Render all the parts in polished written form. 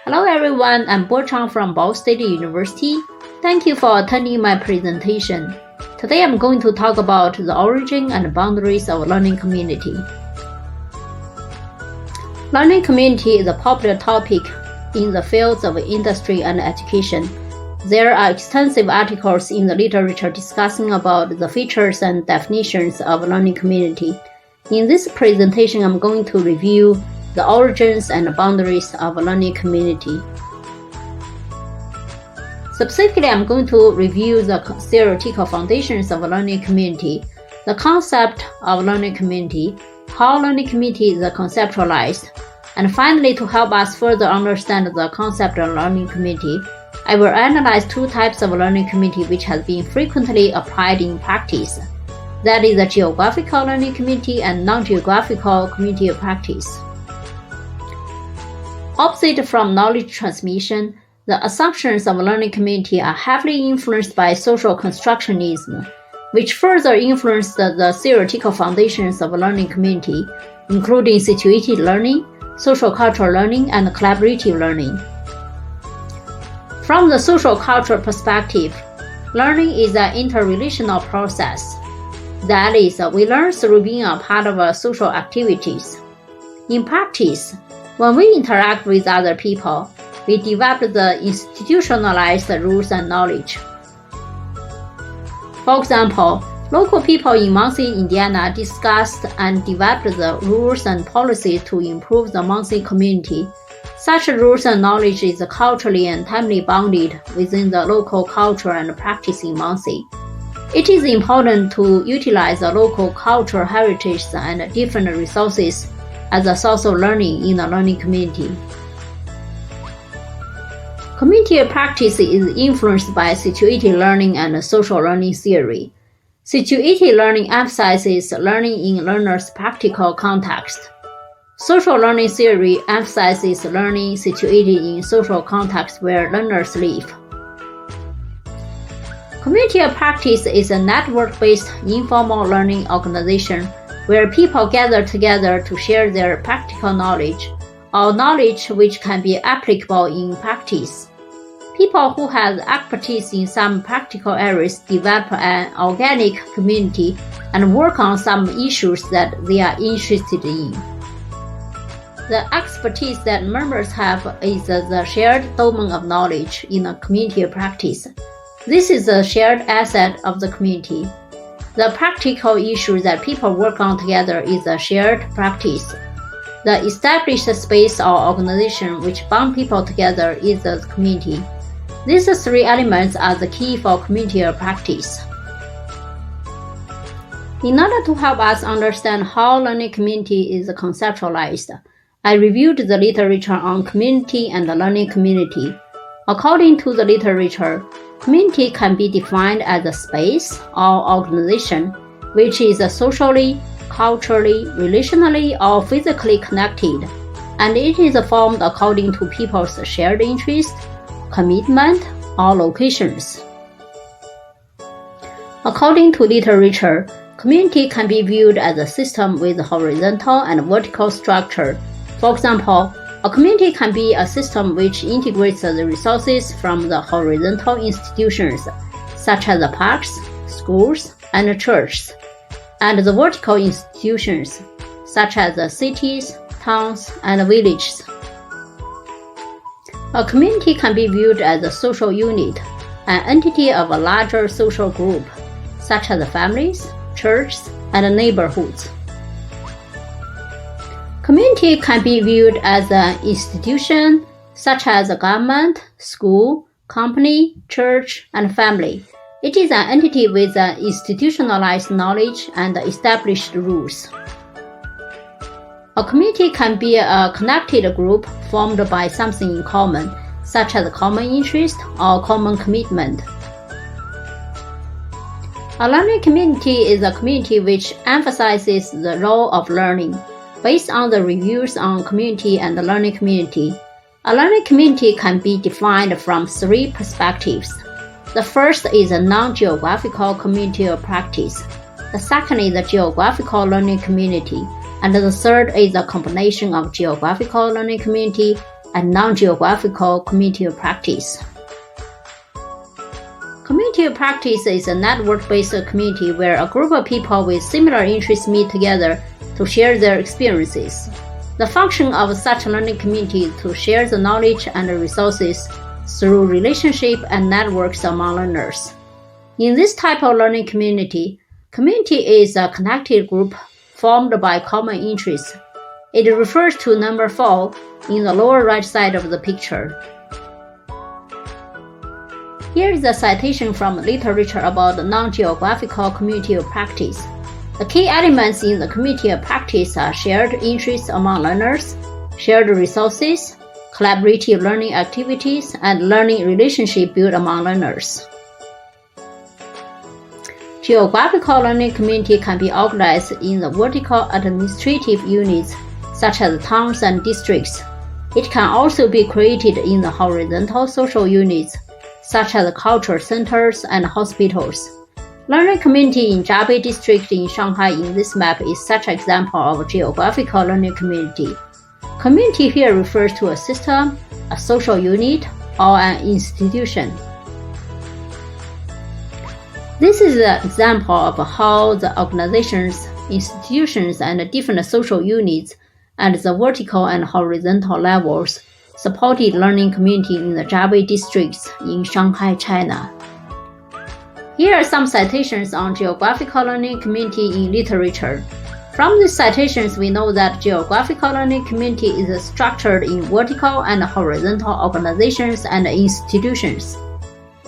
Hello everyone, I'm Bo Chang from Ball State University. Thank you for attending my presentation. Today I'm going to talk about the origin and boundaries of learning community. Learning community is a popular topic in the fields of industry and education. There are extensive articles in the literature discussing about the features and definitions of learning community. In this presentation, I'm going to review the origins and boundaries of a learning community. Specifically, I'm going to review the theoretical foundations of a learning community, the concept of learning community, how learning community is conceptualized, and finally, to help us further understand the concept of learning community, I will analyze two types of learning community which has been frequently applied in practice. That is the geographical learning community and non-geographical community of practice. Opposite from knowledge transmission, the assumptions of learning community are heavily influenced by social constructionism, which further influenced the theoretical foundations of learning community, including situated learning, social cultural learning, and collaborative learning. From the social cultural perspective, learning is an interrelational process. That is, we learn through being a part of social activities. In practice, when we interact with other people, we develop the institutionalized rules and knowledge. For example, local people in Muncie, Indiana discussed and developed the rules and policies to improve the Muncie community. Such rules and knowledge is culturally and timely bounded within the local culture and practice in Muncie. It is important to utilize the local cultural heritage and different resources as a source of learning in a learning community. Community practice is influenced by situated learning and social learning theory. Situated learning emphasizes learning in learners' practical context. Social learning theory emphasizes learning situated in social contexts where learners live. Community practice is a network-based informal learning organization where people gather together to share their practical knowledge, or knowledge which can be applicable in practice. People who have expertise in some practical areas develop an organic community and work on some issues that they are interested in. The expertise that members have is the shared domain of knowledge in a community practice. This is a shared asset of the community. The practical issue that people work on together is a shared practice. The established space or organization which bound people together is the community. These three elements are the key for community practice. In order to help us understand how learning community is conceptualized, I reviewed the literature on community and learning community. According to the literature, community can be defined as a space or organization which is socially, culturally, relationally, or physically connected, and it is formed according to people's shared interest, commitment, or locations. According to literature, community can be viewed as a system with horizontal and vertical structure. For example, a community can be a system which integrates the resources from the horizontal institutions, such as parks, schools, and churches, and the vertical institutions, such as cities, towns, and villages. A community can be viewed as a social unit, an entity of a larger social group, such as families, churches, and neighborhoods. Community can be viewed as an institution, such as a government, school, company, church, and family. It is an entity with an institutionalized knowledge and established rules. A community can be a connected group formed by something in common, such as common interest or common commitment. A learning community is a community which emphasizes the role of learning. Based on the reviews on community and the learning community, a learning community can be defined from three perspectives. The first is a non-geographical community of practice. The second is a geographical learning community. And the third is a combination of geographical learning community and non-geographical community of practice. Community of practice is a network-based community where a group of people with similar interests meet together to share their experiences. The function of such a learning community is to share the knowledge and resources through relationship and networks among learners. In this type of learning community is a connected group formed by common interests. It refers to number 4 in the lower right side of the picture. Here is a citation from literature about the non-geographical community of practice. The key elements in the community of practice are shared interests among learners, shared resources, collaborative learning activities, and learning relationship built among learners. Geographical learning community can be organized in the vertical administrative units such as towns and districts. It can also be created in the horizontal social units such as culture centers and hospitals. Learning community in Jiabei district in Shanghai in this map is such an example of a geographical learning community. Community here refers to a system, a social unit, or an institution. This is an example of how the organizations, institutions, and different social units at the vertical and horizontal levels supported learning community in the Jiabei districts in Shanghai, China. Here are some citations on geographical learning community in literature. From these citations, we know that geographical learning community is structured in vertical and horizontal organizations and institutions,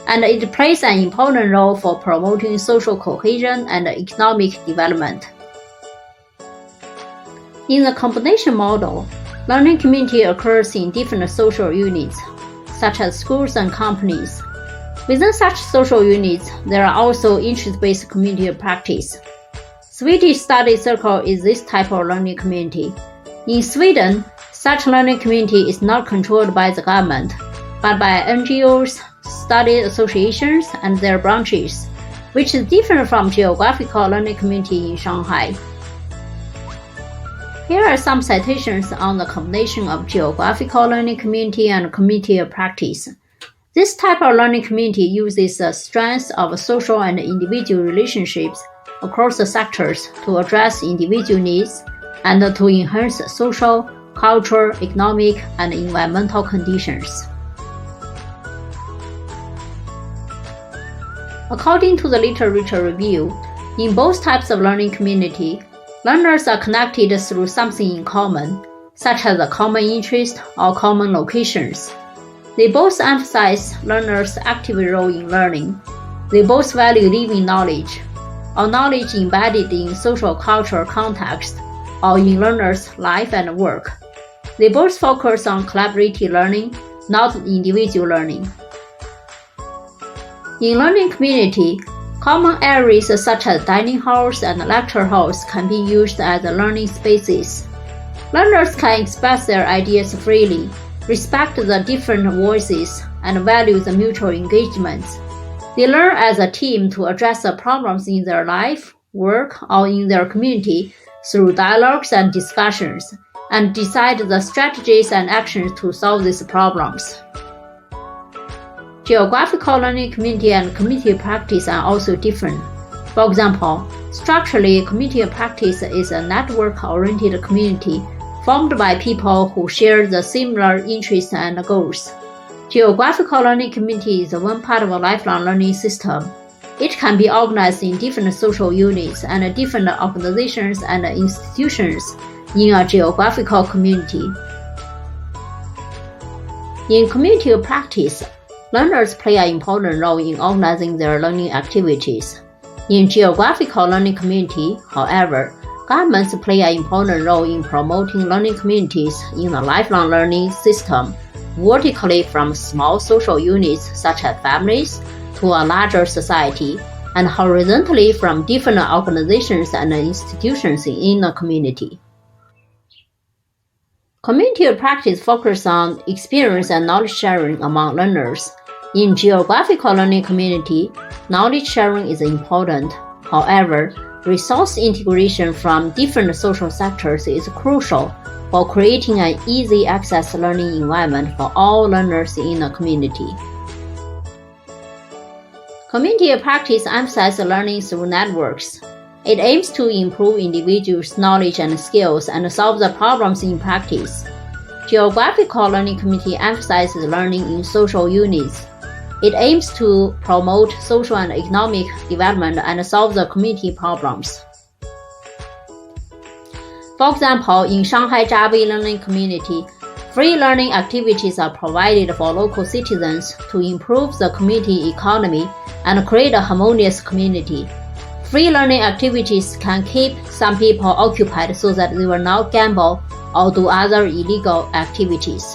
and it plays an important role for promoting social cohesion and economic development. In the combination model, learning community occurs in different social units, such as schools and companies. Within such social units, there are also interest-based community of practice. Swedish Study Circle is this type of learning community. In Sweden, such learning community is not controlled by the government, but by NGOs, study associations, and their branches, which is different from geographical learning community in Shanghai. Here are some citations on the combination of geographical learning community and community of practice. This type of learning community uses the strengths of social and individual relationships across the sectors to address individual needs and to enhance social, cultural, economic, and environmental conditions. According to the literature review, in both types of learning community, learners are connected through something in common, such as a common interest or common locations. They both emphasize learners' active role in learning. They both value living knowledge, or knowledge embedded in social cultural context, or in learners' life and work. They both focus on collaborative learning, not individual learning. In learning community, common areas such as dining halls and lecture halls can be used as learning spaces. Learners can express their ideas freely, respect the different voices, and value the mutual engagements. They learn as a team to address the problems in their life, work, or in their community through dialogues and discussions, and decide the strategies and actions to solve these problems. Geographical learning community and community practice are also different. For example, structurally, community practice is a network-oriented community formed by people who share the similar interests and goals. Geographical learning community is one part of a lifelong learning system. It can be organized in different social units and different organizations and institutions in a geographical community. In community practice, learners play an important role in organizing their learning activities. In geographical learning community, however, governments play an important role in promoting learning communities in a lifelong learning system, vertically from small social units such as families to a larger society, and horizontally from different organizations and institutions in a community. Community practice focuses on experience and knowledge sharing among learners. In geographical learning community, knowledge sharing is important. However, resource integration from different social sectors is crucial for creating an easy access learning environment for all learners in a community. Community practice emphasizes learning through networks. It aims to improve individuals' knowledge and skills and solve the problems in practice. Geographical learning community emphasizes learning in social units. It aims to promote social and economic development and solve the community problems. For example, in Shanghai Java Learning Community, free learning activities are provided for local citizens to improve the community economy and create a harmonious community. Free learning activities can keep some people occupied so that they will not gamble or do other illegal activities.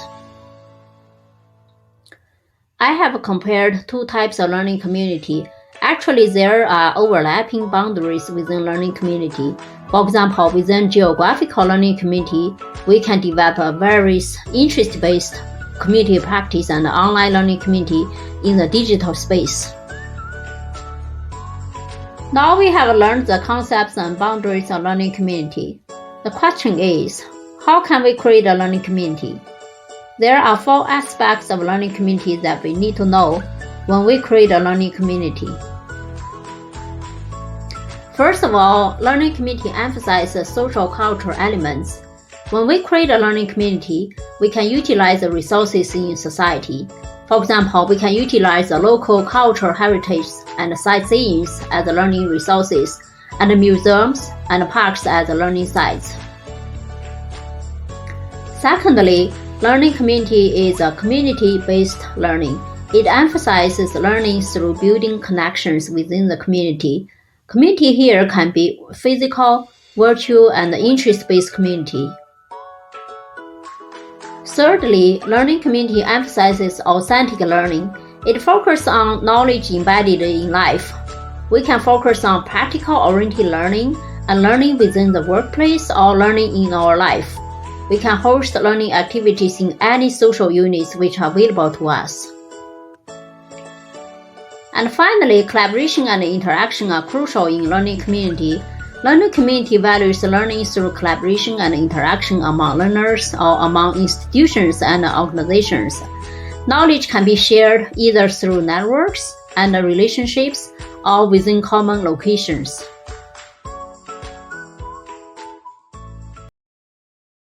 I have compared two types of learning community. Actually, there are overlapping boundaries within learning community. For example, within geographical learning community, we can develop various interest-based community practice and online learning community in the digital space. Now we have learned the concepts and boundaries of learning community. The question is, how can we create a learning community? There are 4 aspects of learning community that we need to know when we create a learning community. First of all, learning community emphasizes social cultural elements. When we create a learning community, we can utilize the resources in society. For example, we can utilize the local cultural heritage and sightseeings as learning resources, and museums and parks as learning sites. Secondly, learning community is a community-based learning. It emphasizes learning through building connections within the community. Community here can be physical, virtual, and interest-based community. Thirdly, learning community emphasizes authentic learning. It focuses on knowledge embedded in life. We can focus on practical-oriented learning and learning within the workplace or learning in our life. We can host learning activities in any social units which are available to us. And finally, collaboration and interaction are crucial in learning community. Learning community values learning through collaboration and interaction among learners or among institutions and organizations. Knowledge can be shared either through networks and relationships or within common locations.